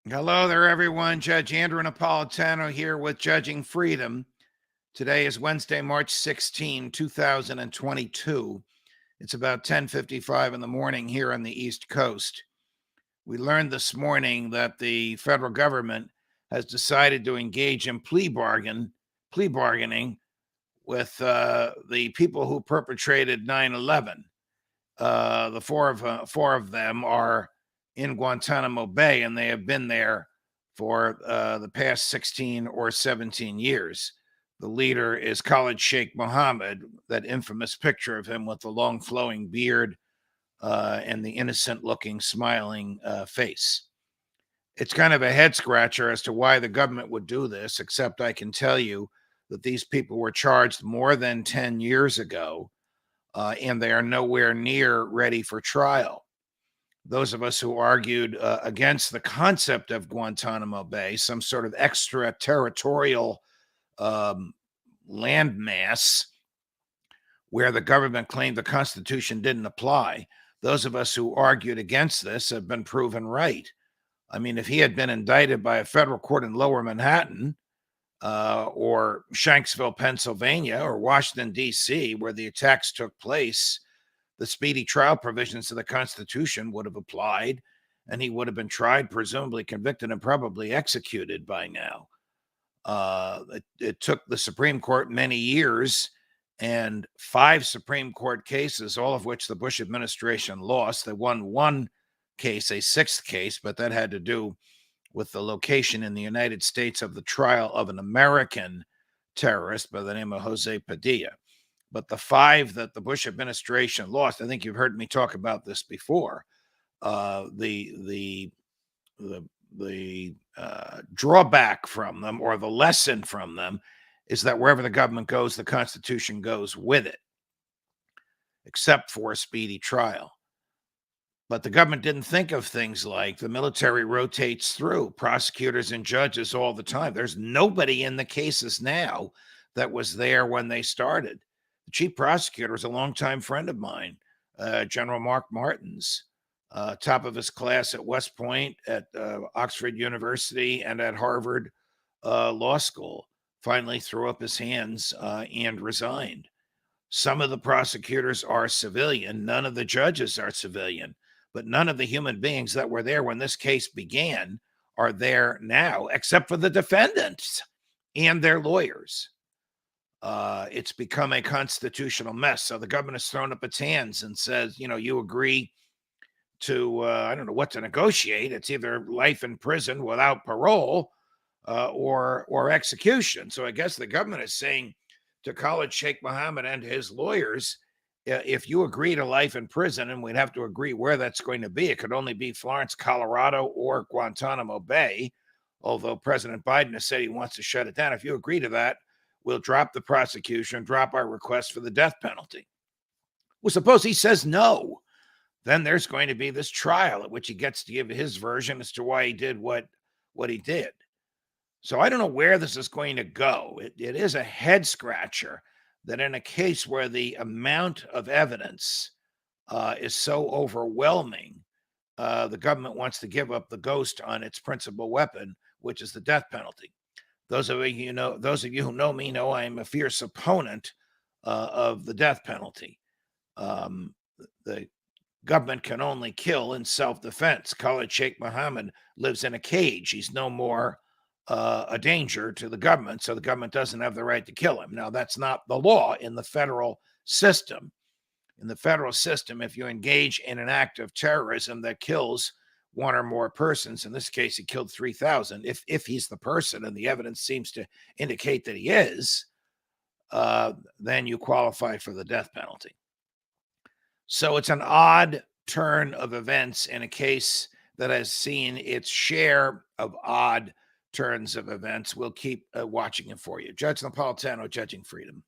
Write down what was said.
Hello there, everyone. Judge Andrew Napolitano here with Judging Freedom. Today is Wednesday, March 16, 2022. It's about 10:55 in the morning here on the East Coast. We learned this morning that the federal government has decided to engage in plea bargaining with the people who perpetrated 9/11. The four of them are in Guantanamo Bay, and they have been there for the past 16 or 17 years. The leader is Khalid Sheikh Mohammed, that infamous picture of him with the long flowing beard and the innocent looking, smiling face. It's kind of a head scratcher as to why the government would do this, except I can tell you that these people were charged more than 10 years ago, and they are nowhere near ready for trial. Those of us who argued against the concept of Guantanamo Bay, some sort of extraterritorial landmass where the government claimed the Constitution didn't apply, those of us who argued against this have been proven right. I mean, if he had been indicted by a federal court in Lower Manhattan or Shanksville, Pennsylvania, or Washington, D.C., where the attacks took place, the speedy trial provisions of the Constitution would have applied, and he would have been tried, presumably convicted, and probably executed by now. It took the Supreme Court many years and 5 Supreme Court cases, all of which the Bush administration lost. They won one case, a 6th case, but that had to do with the location in the United States of the trial of an American terrorist by the name of Jose Padilla. But the 5 that the Bush administration lost, I think you've heard me talk about this before. The drawback from them, or the lesson from them, is that wherever the government goes, the Constitution goes with it, except for a speedy trial. But the government didn't think of things like the military rotates through prosecutors and judges all the time. There's nobody in the cases now that was there when they started. The chief prosecutor is a longtime friend of mine, General Mark Martins, top of his class at West Point, at Oxford University, and at Harvard Law School. Finally threw up his hands and resigned. Some of the prosecutors are civilian. None of the judges are civilian. But none of the human beings that were there when this case began are there now, except for the defendants and their lawyers. It's become a constitutional mess. So the government has thrown up its hands and says, you agree to, I don't know what to negotiate. It's either life in prison without parole or execution. So I guess the government is saying to Khalid Sheikh Mohammed and his lawyers, if you agree to life in prison, and we'd have to agree where that's going to be, it could only be Florence, Colorado, or Guantanamo Bay, although President Biden has said he wants to shut it down. If you agree to that, we'll drop the prosecution, drop our request for the death penalty. Well, suppose he says no. Then there's going to be this trial at which he gets to give his version as to why he did what he did. So I don't know where this is going to go. It is a head scratcher that in a case where the amount of evidence is so overwhelming, the government wants to give up the ghost on its principal weapon, which is the death penalty. Those of you who know me know I am a fierce opponent of the death penalty. The government can only kill in self-defense. Khalid Sheikh Mohammed lives in a cage. He's no more a danger to the government, so the government doesn't have the right to kill him. Now, that's not the law in the federal system. In the federal system, if you engage in an act of terrorism that kills one or more persons, in this case, he killed 3,000, if he's the person, and the evidence seems to indicate that he is, then you qualify for the death penalty. So it's an odd turn of events in a case that has seen its share of odd turns of events. We'll keep watching it for you. Judge Napolitano, Judging Freedom.